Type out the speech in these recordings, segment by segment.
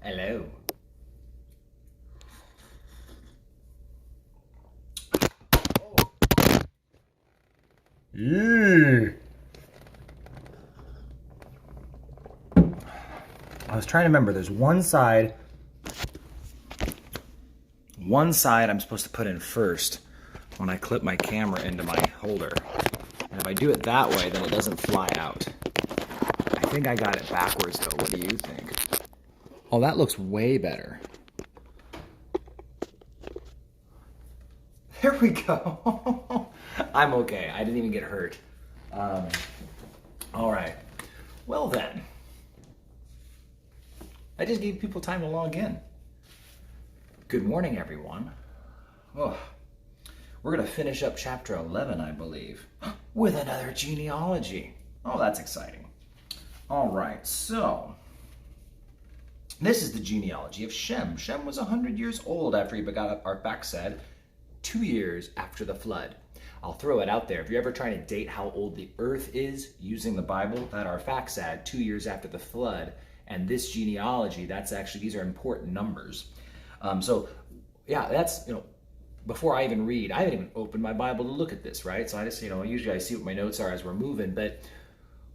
Hello. Yeah. I was trying to remember. There's one side I'm supposed to put in first when I clip my camera into my holder. And if I do it that way, then it doesn't fly out. I think I got it backwards though. What do you think? Oh, that looks way better. There we go. I'm okay. I didn't even get hurt. All right. Well then. I just gave people time to log in. Good morning, everyone. Oh, we're going to finish up chapter 11, I believe, with another genealogy. Oh, that's exciting. All right, so this is the genealogy of Shem. Shem was 100 years old after he begot Arphaxad, 2 years after the flood. I'll throw it out there. If you're ever trying to date how old the earth is using the Bible, that Arphaxad, 2 years after the flood, and this genealogy, these are important numbers. So yeah, that's, before I even read, I haven't even opened my Bible to look at this, right? So I just, usually I see what my notes are as we're moving, but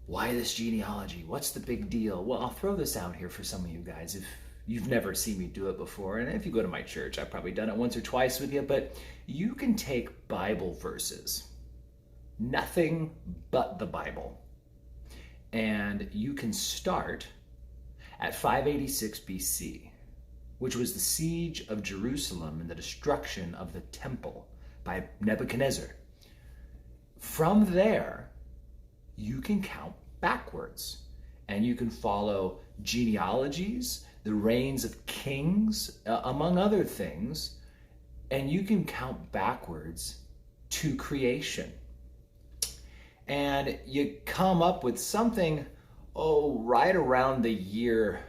why this genealogy? What's the big deal? Well, I'll throw this out here for some of you guys if you've never seen me do it before. And if you go to my church, I've probably done it once or twice with you, but you can take Bible verses, nothing but the Bible, and you can start at 586 BC, which was the siege of Jerusalem and the destruction of the temple by Nebuchadnezzar. From there, you can count backwards and you can follow genealogies, the reigns of kings, among other things, and you can count backwards to creation. And you come up with something, right around the year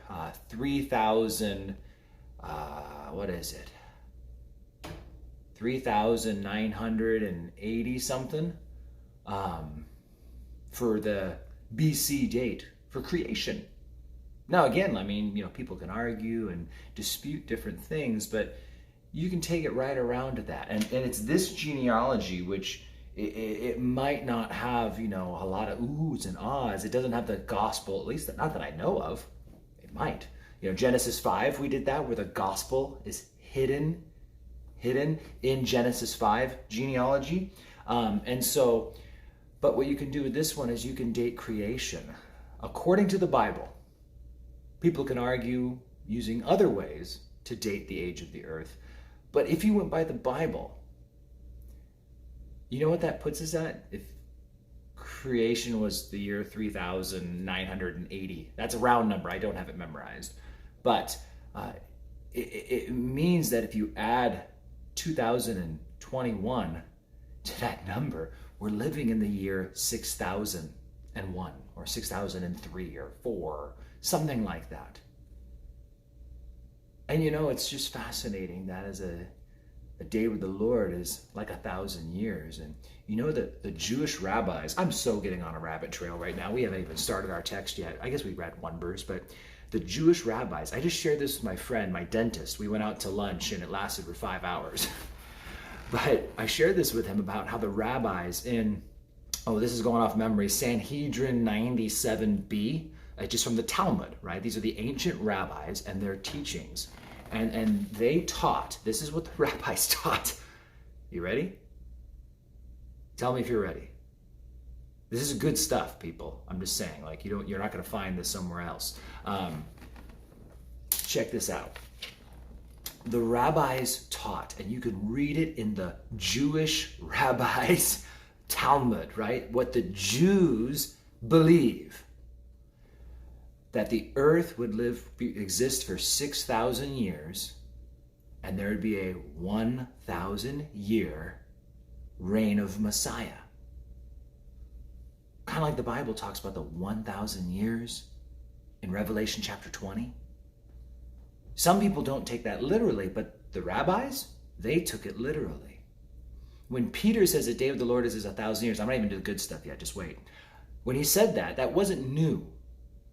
3000, 3,980 something for the BC date for creation. Now again, people can argue and dispute different things, but you can take it right around to that. And it's this genealogy which it might not have, a lot of oohs and ahs. It doesn't have the gospel, at least not that I know of. It might. Genesis 5, we did that, where the gospel is hidden in Genesis 5 genealogy. But what you can do with this one is you can date creation according to the Bible. People can argue using other ways to date the age of the earth. But if you went by the Bible, you know what that puts us at? If creation was the year 3,980, that's a round number. I don't have it memorized. But it means that if you add 2021 to that number, we're living in the year 6001 or 6003 or 4, something like that. And it's just fascinating that as a day with the Lord is like 1,000 years. And the Jewish rabbis, I'm so getting on a rabbit trail right now. We haven't even started our text yet. I guess we read one verse, but the Jewish rabbis, I just shared this with my friend, my dentist. We went out to lunch and it lasted for 5 hours. But I shared this with him about how the rabbis in, this is going off memory, Sanhedrin 97b, just from the Talmud, right? These are the ancient rabbis and their teachings. And they taught, this is what the rabbis taught. You ready? Tell me if you're ready. This is good stuff, people. I'm just saying, you're not going to find this somewhere else. Check this out. The rabbis taught, and you can read it in the Jewish rabbis' Talmud, right? What the Jews believe. That the earth would exist for 6,000 years, and there would be a 1,000-year reign of Messiah. Kind of like the Bible talks about the 1,000 years in Revelation chapter 20. Some people don't take that literally, but the rabbis, they took it literally. When Peter says the day of the Lord is 1,000 years, I'm not even doing the good stuff yet, just wait. When he said that, that wasn't new.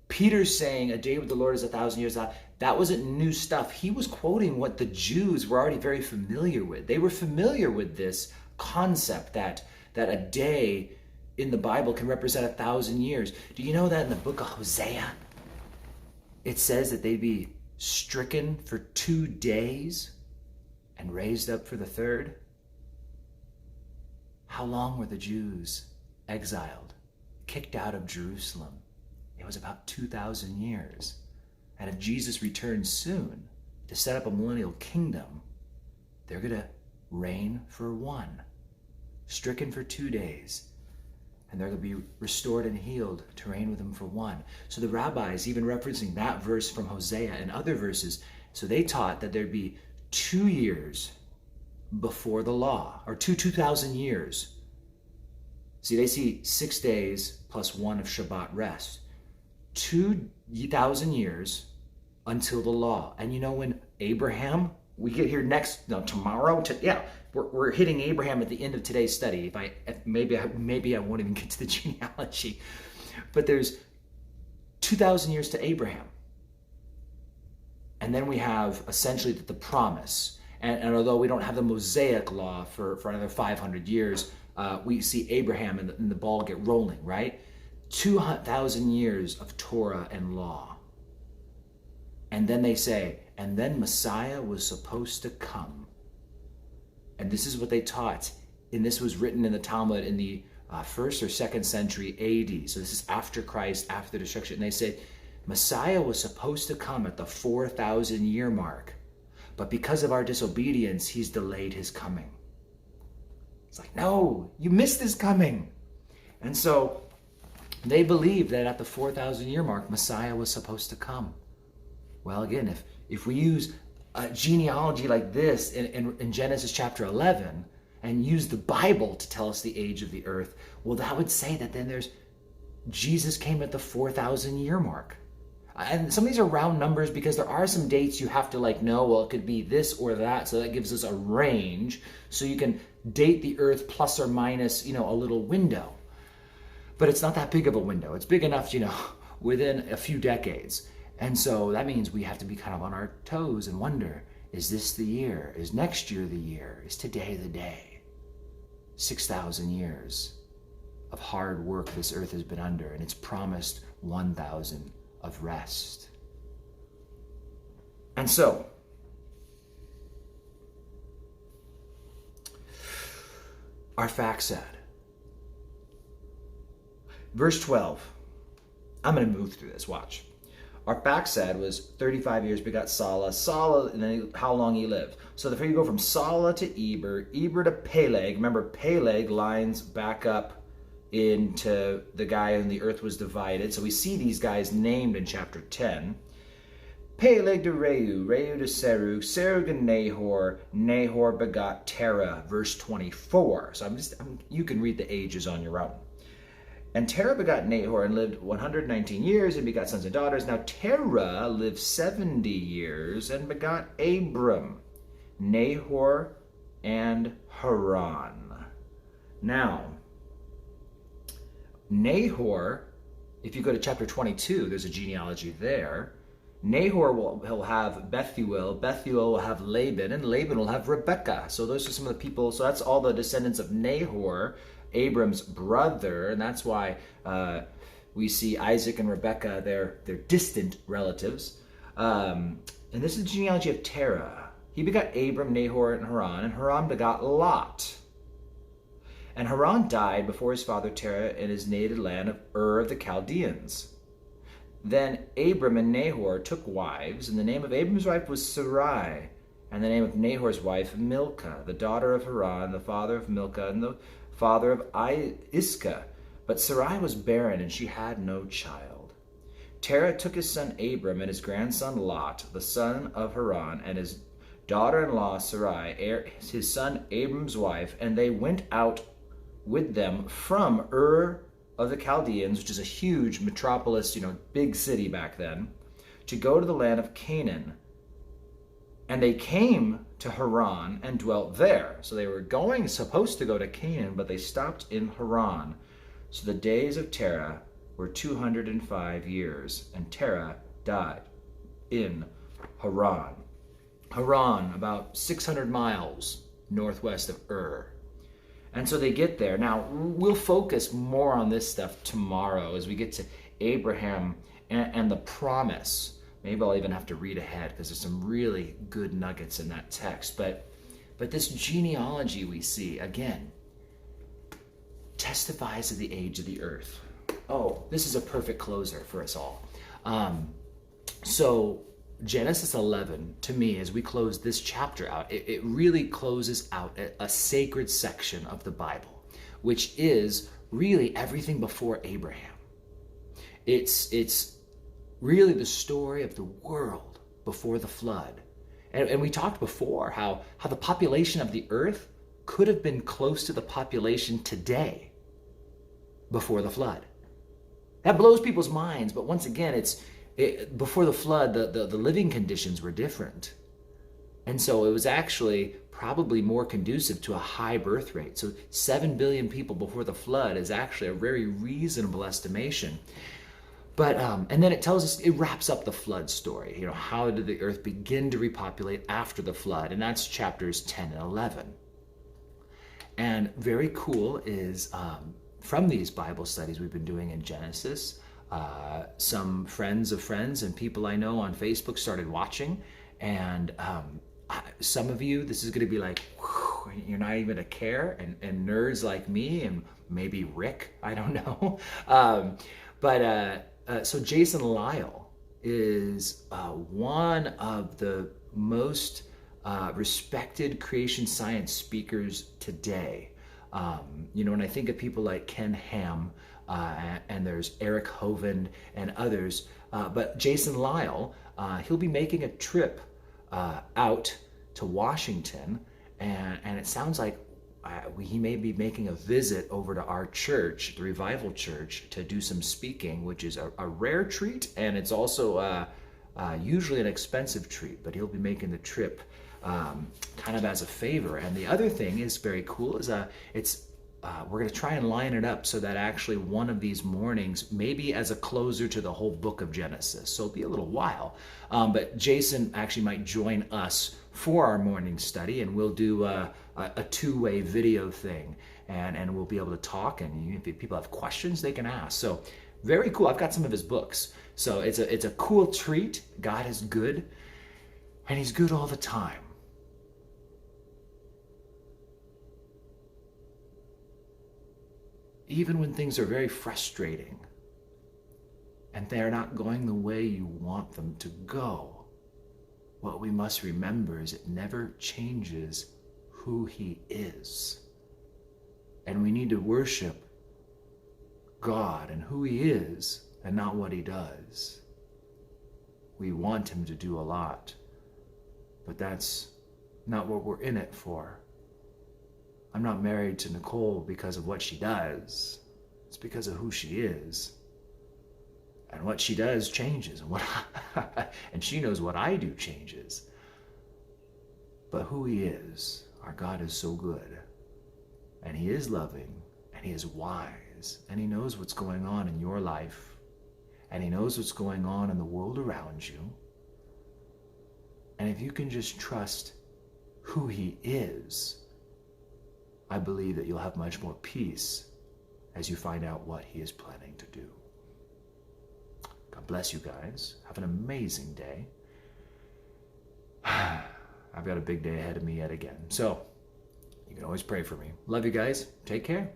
Peter's saying a day with the Lord is 1,000 years. That wasn't new stuff. He was quoting what the Jews were already very familiar with. They were familiar with this concept that a day in the Bible can represent 1,000 years. Do you know that in the book of Hosea, it says that they'd be stricken for 2 days and raised up for the third? How long were the Jews exiled, kicked out of Jerusalem? It was about 2,000 years. And if Jesus returns soon to set up a millennial kingdom, they're going to reign for 1, stricken for 2 days, and they're going to be restored and healed to reign with him for 1. So the rabbis, even referencing that verse from Hosea and other verses, so they taught that there'd be 2 years before the law, or 2,000 years. See, they see 6 days plus 1 of Shabbat rest. 2,000 years until the law. And you know, when Abraham, we get here tomorrow, we're hitting Abraham at the end of today's study. Maybe I won't even get to the genealogy, but there's 2,000 years to Abraham. And then we have essentially the promise. And although we don't have the Mosaic law for another 500 years, we see Abraham and the ball get rolling, right? 2,000 years of Torah and law. And then they say, and then Messiah was supposed to come. And this is what they taught. And this was written in the Talmud in the 1st or 2nd century AD. So this is after Christ, after the destruction. And they said, Messiah was supposed to come at the 4,000 year mark. But because of our disobedience, he's delayed his coming. It's like, no, you missed his coming. And so they believed that at the 4,000 year mark, Messiah was supposed to come. Well, again, if we use a genealogy like this in Genesis chapter 11 and use the Bible to tell us the age of the earth, well, that would say that then Jesus came at the 4,000 year mark. And some of these are round numbers because there are some dates you have to know, well, it could be this or that. So that gives us a range. So you can date the earth plus or minus, a little window. But it's not that big of a window. It's big enough, within a few decades. And so that means we have to be kind of on our toes and wonder, is this the year? Is next year the year? Is today the day? 6,000 years of hard work this earth has been under, and it's promised 1,000 of rest. And so, our fact said, verse 12, I'm going to move through this, watch. Our fact said was 35 years begot Salah, and then how long he lived. So if you go from Salah to Eber to Peleg, remember Peleg lines back up into the guy when the earth was divided. So we see these guys named in chapter 10. Peleg to Reu, Reu to Serug, Serug to Nahor, Nahor begot Terah, verse 24. So you can read the ages on your own. And Terah begot Nahor and lived 119 years and begot sons and daughters. Now Terah lived 70 years and begot Abram, Nahor, and Haran. Now, Nahor, if you go to chapter 22, there's a genealogy there. Nahor will have Bethuel, Bethuel will have Laban, and Laban will have Rebekah. So those are some of the people. So that's all the descendants of Nahor, Abram's brother, and that's why we see Isaac and Rebekah, they're distant relatives. And this is the genealogy of Terah. He begot Abram, Nahor, and Haran begot Lot. And Haran died before his father Terah in his native land of Ur of the Chaldeans. Then Abram and Nahor took wives, and the name of Abram's wife was Sarai, and the name of Nahor's wife Milcah, the daughter of Haran, the father of Milcah, and the father of Iscah. But Sarai was barren, and she had no child. Terah took his son Abram and his grandson Lot, the son of Haran, and his daughter-in-law Sarai, his son Abram's wife, and they went out with them from Ur of the Chaldeans, which is a huge metropolis, big city back then, to go to the land of Canaan. And they came to Haran and dwelt there. So they were supposed to go to Canaan, but they stopped in Haran. So the days of Terah were 205 years, and Terah died in Haran. Haran, about 600 miles northwest of Ur. And so they get there. Now, we'll focus more on this stuff tomorrow as we get to Abraham and the promise. Maybe I'll even have to read ahead because there's some really good nuggets in that text. But this genealogy we see, again, testifies to the age of the earth. Oh, this is a perfect closer for us all. So Genesis 11, to me, as we close this chapter out, it really closes out a sacred section of the Bible, which is really everything before Abraham. It's really the story of the world before the flood. And we talked before how the population of the earth could have been close to the population today before the flood. That blows people's minds, but once again, before the flood, the living conditions were different. And so it was actually probably more conducive to a high birth rate. So 7 billion people before the flood is actually a very reasonable estimation. But and then it tells us, it wraps up the flood story. You know, how did the earth begin to repopulate after the flood? And that's chapters 10 and 11. And very cool is from these Bible studies we've been doing in Genesis, some friends of friends and people I know on Facebook started watching. And some of you, this is going to be like, whew, you're not even a care, and nerds like me and maybe Rick, I don't know. So Jason Lyle is one of the most respected creation science speakers today. When I think of people like Ken Ham, and there's Eric Hovind and others, but Jason Lyle, he'll be making a trip out to Washington, and it sounds like he may be making a visit over to our church, the Revival Church, to do some speaking, which is a rare treat, and it's also usually an expensive treat, but he'll be making the trip kind of as a favor. And the other thing is very cool is we're going to try and line it up so that actually one of these mornings, maybe as a closer to the whole book of Genesis. So it'll be a little while. But Jason actually might join us for our morning study, and we'll do a two-way video thing. And we'll be able to talk, and if people have questions, they can ask. So very cool. I've got some of his books. So it's a cool treat. God is good, and he's good all the time. Even when things are very frustrating and they're not going the way you want them to go, what we must remember is it never changes who he is. And we need to worship God and who he is and not what he does. We want him to do a lot, but that's not what we're in it for. I'm not married to Nicole because of what she does. It's because of who she is. And what she does changes. And she knows what I do changes. But who he is, our God is so good. And he is loving. And he is wise. And he knows what's going on in your life. And he knows what's going on in the world around you. And if you can just trust who he is, I believe that you'll have much more peace as you find out what he is planning to do. God bless you guys. Have an amazing day. I've got a big day ahead of me yet again. So you can always pray for me. Love you guys. Take care.